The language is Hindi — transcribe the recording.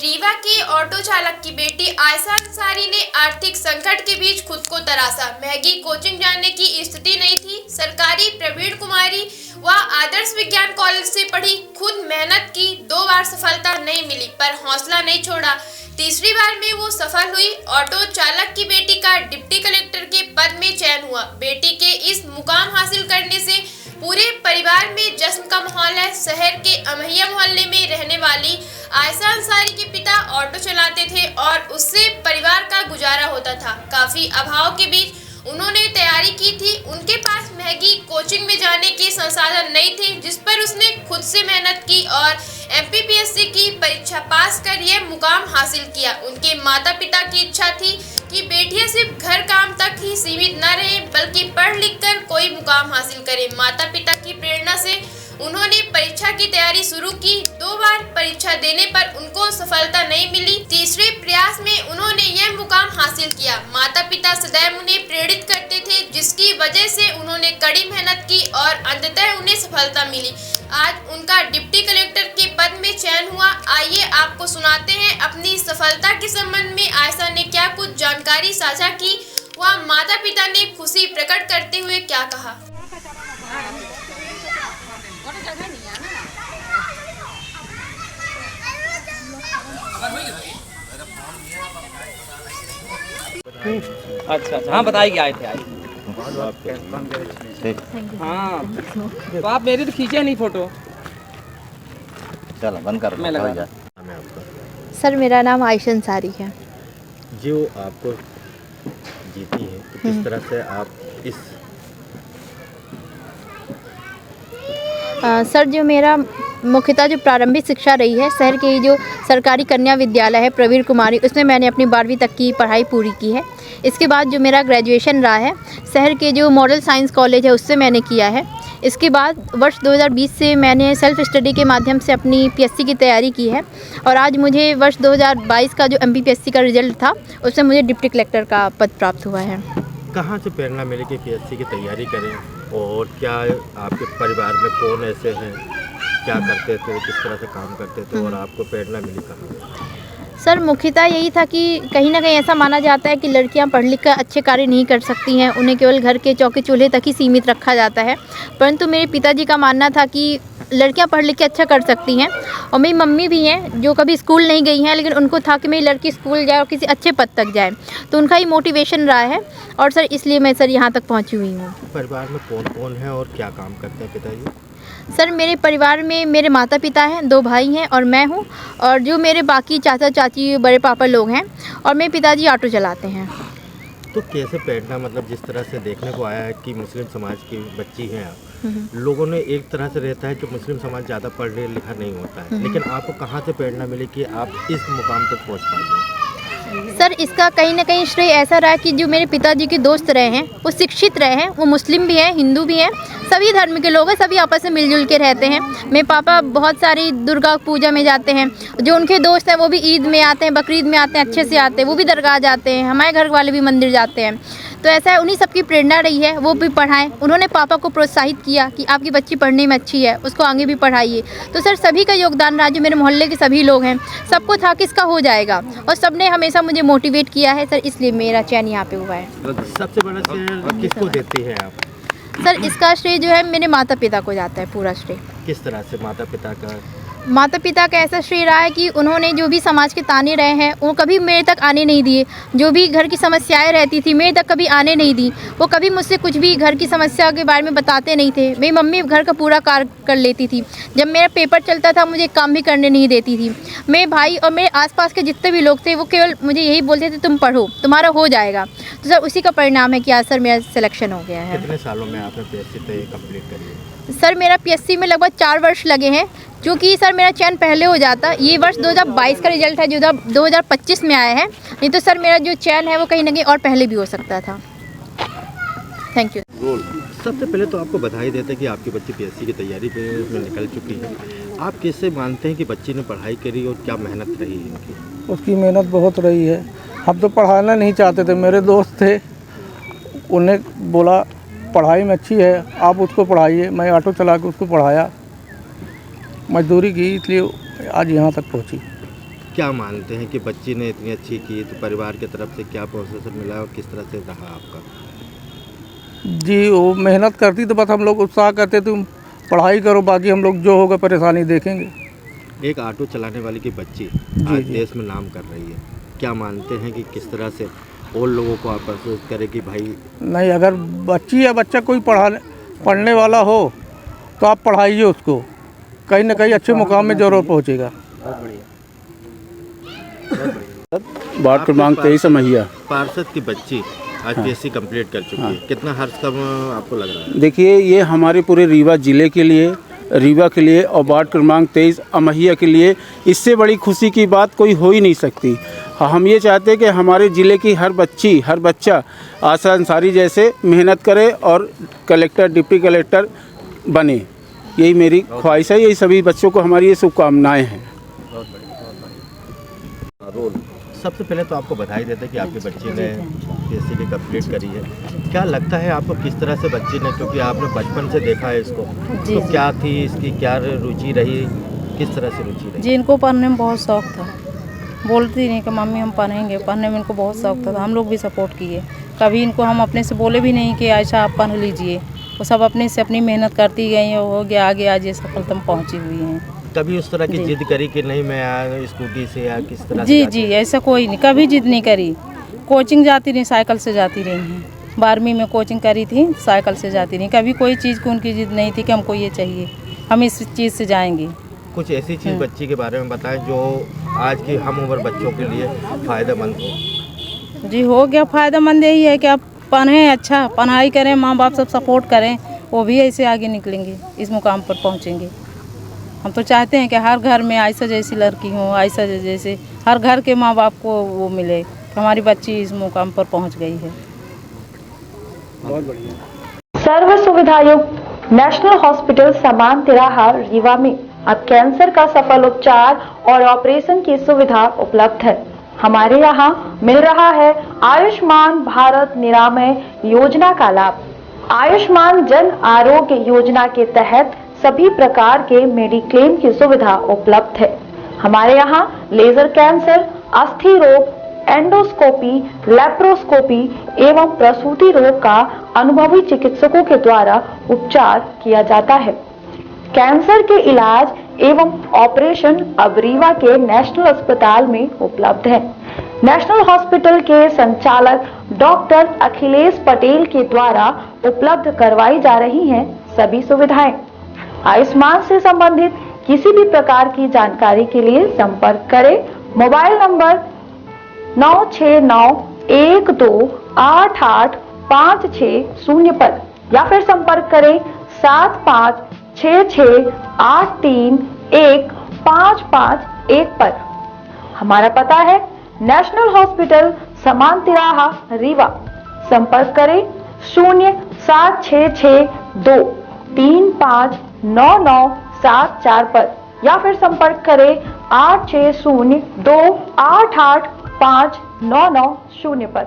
रीवा के ऑटो चालक की बेटी आयशा अंसारी ने आर्थिक संकट के बीच खुद को तराशा। महंगी कोचिंग जाने की स्थिति नहीं थी। सरकारी प्रवीण कुमारी व आदर्श विज्ञान कॉलेज से पढ़ी, खुद मेहनत की, 2 बार सफलता नहीं मिली पर हौसला नहीं छोड़ा। तीसरी बार में वो सफल हुई। ऑटो चालक की बेटी का डिप्टी कलेक्टर के पद में चयन हुआ। बेटी के इस मुकाम हासिल करने से पूरे परिवार में जश्न का माहौल है। शहर के अमहिया मोहल्ले में रहने वाली आयशा अंसारी के पिता ऑटो चलाते थे और उससे परिवार का गुजारा होता था। काफी अभाव के बीच उन्होंने तैयारी की थी। उनके पास महंगी कोचिंग में जाने के संसाधन नहीं थे, जिस पर उसने खुद से मेहनत की और MPPSC की परीक्षा पास कर यह मुकाम हासिल किया। उनके माता पिता की इच्छा थी कि बेटियां सिर्फ घर काम तक ही सीमित न रहे, बल्कि पढ़ लिख कर कोई मुकाम हासिल करें। माता पिता की प्रेरणा से उन्होंने परीक्षा की तैयारी शुरू की। 2 बार परीक्षा देने पर उनको सफलता नहीं मिली। तीसरे प्रयास में उन्होंने यह मुकाम हासिल किया। माता पिता सदैव उन्हें प्रेरित करते थे, जिसकी वजह से उन्होंने कड़ी मेहनत की और अंततः उन्हें सफलता मिली। आज उनका डिप्टी कलेक्टर के पद में चयन हुआ। आइए आपको सुनाते हैं अपनी सफलता के संबंध में आयशा ने क्या कुछ जानकारी साझा की व माता पिता ने खुशी प्रकट करते हुए क्या कहा। अच्छा, हाँ बताइए कि आए थे हाँ, तो आप मेरी तो खींचे नहीं फोटो। चलो बंद कर। मैं लगा जा। सर मेरा नाम आयशा अंसारी है। जो आपको जीती है तो किस तरह से आप इस सर जो मेरा मुख्यतः जो प्रारंभिक शिक्षा रही है, शहर के ही जो सरकारी कन्या विद्यालय है प्रवीण कुमारी, उसमें मैंने अपनी 12वीं तक की पढ़ाई पूरी की है। इसके बाद जो मेरा ग्रेजुएशन रहा है शहर के जो मॉडल साइंस कॉलेज है उससे मैंने किया है। इसके बाद वर्ष 2020 से मैंने सेल्फ स्टडी के माध्यम से अपनी PSC की तैयारी की है और आज मुझे वर्ष 2022 का जो MPPSC का रिजल्ट था उसमें मुझे डिप्टी कलेक्टर का पद प्राप्त हुआ है। कहाँ से प्रेरणा मिली कि PSC की तैयारी करें, और क्या आपके परिवार में कौन ऐसे हैं, क्या करते थे, किस तरह से काम करते थे और आपको प्रेरणा मिली कहाँ? सर मुख्यतः यही था कि कहीं ना कहीं ऐसा माना जाता है कि लड़कियां पढ़ लिख कर अच्छे कार्य नहीं कर सकती हैं, उन्हें केवल घर के चौके चूल्हे तक ही सीमित रखा जाता है। परंतु मेरे पिताजी का मानना था कि लड़कियां पढ़ लिख के अच्छा कर सकती हैं, और मेरी मम्मी भी हैं जो कभी स्कूल नहीं गई हैं, लेकिन उनको था कि मेरी लड़की स्कूल जाए और किसी अच्छे पद तक जाए, तो उनका ही मोटिवेशन रहा है और सर इसलिए मैं सर यहाँ तक पहुँची हुई हूँ। परिवार में कौन कौन है और क्या काम करते हैं पिताजी? सर मेरे परिवार में मेरे माता पिता हैं, 2 भाई हैं और मैं हूँ, और जो मेरे बाकी चाचा चाची बड़े पापा लोग हैं, और मेरे पिताजी ऑटो चलाते हैं। तो कैसे प्रेरणा, मतलब जिस तरह से देखने को आया है कि मुस्लिम समाज की बच्ची हैं आप, लोगों ने एक तरह से रहता है कि मुस्लिम समाज ज़्यादा पढ़ लिखा नहीं होता है, लेकिन आपको कहाँ से प्रेरणा मिली कि आप इस मुकाम तक पहुँच पाए? सर इसका कहीं ना कहीं श्रेय ऐसा रहा कि जो मेरे पिताजी के दोस्त रहे हैं वो शिक्षित रहे हैं, वो मुस्लिम भी हैं, हिंदू भी हैं, सभी धर्म के लोग हैं, सभी आपस में मिलजुल के रहते हैं। मेरे पापा बहुत सारी दुर्गा पूजा में जाते हैं, जो उनके दोस्त हैं वो भी ईद में आते हैं, बकरीद में आते हैं, अच्छे से आते हैं, वो भी दरगाह जाते हैं, हमारे घर वाले भी मंदिर जाते हैं। तो ऐसा है, उन्हीं सबकी प्रेरणा रही है, वो भी पढ़ाएं। उन्होंने पापा को प्रोत्साहित किया कि आपकी बच्ची पढ़ने में अच्छी है, उसको आगे भी पढ़ाइए। तो सर सभी का योगदान रहा, जो मेरे मोहल्ले के सभी लोग हैं, सबको था कि इसका हो जाएगा, और सबने हमेशा मुझे मोटिवेट किया है सर, इसलिए मेरा चयन यहाँ पे हुआ है। सबसे बड़ा श्रेय किसको देती हैं आप? सर इसका श्रेय जो है मेरे माता पिता को जाता है, पूरा श्रेय। किस तरह से माता पिता का ऐसा श्रेय रहा है कि उन्होंने जो भी समाज के ताने रहे हैं वो कभी मेरे तक आने नहीं दिए। जो भी घर की समस्याएं रहती थी मेरे तक कभी आने नहीं दी। वो कभी मुझसे कुछ भी घर की समस्या के बारे में बताते नहीं थे। मेरी मम्मी घर का पूरा कार्य कर लेती थी। जब मेरा पेपर चलता था मुझे काम भी करने नहीं देती थी। मेरे भाई और मेरे आसपास के जितने भी लोग थे वो केवल मुझे यही बोलते थे तुम पढ़ो, तुम्हारा हो जाएगा। तो सर उसी का परिणाम है कि आज सर मेरा सिलेक्शन हो गया है। कितने सालों में आपने PSC कंप्लीट करी? सर मेरा PSC में लगभग 4 वर्ष लगे हैं, क्योंकि सर मेरा चयन पहले हो जाता। ये वर्ष 2022 का रिजल्ट है जो 2025 में आया है, नहीं तो सर मेरा जो चयन है वो कहीं ना कहीं और पहले भी हो सकता था। Thank you. सबसे पहले तो आपको बधाई देते हैं कि आपकी बच्ची PSC की तैयारी में निकल चुकी है। आप कैसे मानते हैं कि बच्ची ने पढ़ाई करी और क्या मेहनत रही इनकी? उसकी मेहनत बहुत रही है। हम तो पढ़ाना नहीं चाहते थे, मेरे दोस्त थे, उन्हें बोला पढ़ाई में अच्छी है आप उसको पढ़ाइए। मैं ऑटो चला के उसको पढ़ाया, मजदूरी की, इसलिए आज यहाँ तक पहुँची। क्या मानते हैं कि बच्ची ने इतनी अच्छी की तो परिवार की तरफ से क्या प्रोसेस मिला और किस तरह से रहा आपका? जी वो मेहनत करती तो बस हम लोग उत्साह करते तुम पढ़ाई करो, बाकी हम लोग जो होगा परेशानी देखेंगे। एक ऑटो चलाने वाली की बच्ची आज देश में नाम कर रही है, क्या मानते हैं कि किस तरह से और लोगों को आप प्रोत्साहित करें कि भाई नहीं, अगर बच्ची या बच्चा कोई पढ़ने वाला हो तो आप पढ़ाइए उसको, कहीं ना कहीं अच्छे मुकाम में जरूर पहुंचेगा। वार्ड क्रमांक 23 अमहिया। पार्षद की बच्ची आज पीएससी कंप्लीट कर चुकी है, कितना हर्ष का आपको लग रहा है? देखिए ये हमारे पूरे रीवा ज़िले के लिए, रीवा के लिए और वार्ड क्रमांक 23 अमहिया के लिए इससे बड़ी खुशी की बात कोई हो ही नहीं सकती। हम ये चाहते हैं कि हमारे ज़िले की हर बच्ची, हर बच्चा आशा अंसारी जैसे मेहनत करे और कलेक्टर, डिप्टी कलेक्टर बने, यही मेरी ख्वाहिश है। यही सभी बच्चों को हमारी ये शुभकामनाएँ हैं। सबसे पहले तो आपको बधाई देते हैं कि आपकी बच्ची ने पीएससी की कंप्लीट करी है। क्या लगता है आपको किस तरह से बच्ची ने, क्योंकि आपने बचपन से देखा है इसको, तो क्या थी इसकी, क्या रुचि रही, किस तरह से रुचि रही? जी इनको पढ़ने में बहुत शौक था, बोलती नहीं कि मम्मी हम पढ़ेंगे, पढ़ने में इनको बहुत शौक था, तो हम लोग भी सपोर्ट किए। कभी इनको हम अपने से बोले भी नहीं कि आयशा आप पढ़ लीजिए, वो सब अपने से अपनी मेहनत करती गई हैं, हो गया आगे, आज ये सफलता में पहुँची हुई हैं। कभी उस तरह की जिद करी कि नहीं मैं स्कूटी से या किस तरह जी से? जी ऐसा कोई नहीं, कभी जिद नहीं करी। कोचिंग जाती रही, साइकिल से जाती रही हैं, 12वीं में कोचिंग करी थी, साइकिल से जाती रही। कभी कोई चीज़ की उनकी जिद नहीं थी कि हमको ये चाहिए, हम इस चीज़ से जाएंगे। कुछ ऐसी चीज़ बच्ची के बारे में बताएं जो आज की हम उम्र बच्चों के लिए फ़ायदेमंद हो। जी हो गया, फ़ायदेमंद यही है कि आप पढ़ें, अच्छा पढ़ाई करें, माँ बाप सब सपोर्ट करें, वो भी ऐसे आगे निकलेंगे, इस मुकाम पर पहुँचेंगे। हम तो चाहते हैं कि हर घर में आयशा जैसी लड़की हो, आयशा जैसे हर घर के माँ बाप को वो मिले कि हमारी बच्ची इस मुकाम पर पहुंच गई है। बहुत बढ़िया। सर्व सुविधा युक्त नेशनल हॉस्पिटल समान तिराहा रीवा में अब कैंसर का सफल उपचार और ऑपरेशन की सुविधा उपलब्ध है। हमारे यहाँ मिल रहा है आयुष्मान भारत निरामय योजना का लाभ। आयुष्मान जन आरोग्य योजना के तहत सभी प्रकार के मेडिक्लेम की सुविधा उपलब्ध है। हमारे यहाँ लेजर कैंसर, अस्थि रोग, एंडोस्कोपी, लेप्रोस्कोपी एवं प्रसूति रोग का अनुभवी चिकित्सकों के द्वारा उपचार किया जाता है। कैंसर के इलाज एवं ऑपरेशन अब रीवा के नेशनल अस्पताल में उपलब्ध है। नेशनल हॉस्पिटल के संचालक डॉक्टर अखिलेश पटेल के द्वारा उपलब्ध करवाई जा रही हैं सभी सुविधाएं। आयुष्मान से संबंधित किसी भी प्रकार की जानकारी के लिए संपर्क करें मोबाइल नंबर 9691288560 पर या फिर संपर्क करें 7566831551 पर। हमारा पता है नेशनल हॉस्पिटल समान तिराहा रीवा। संपर्क करें 07662359974 पर या फिर संपर्क करें 8602885990 पर।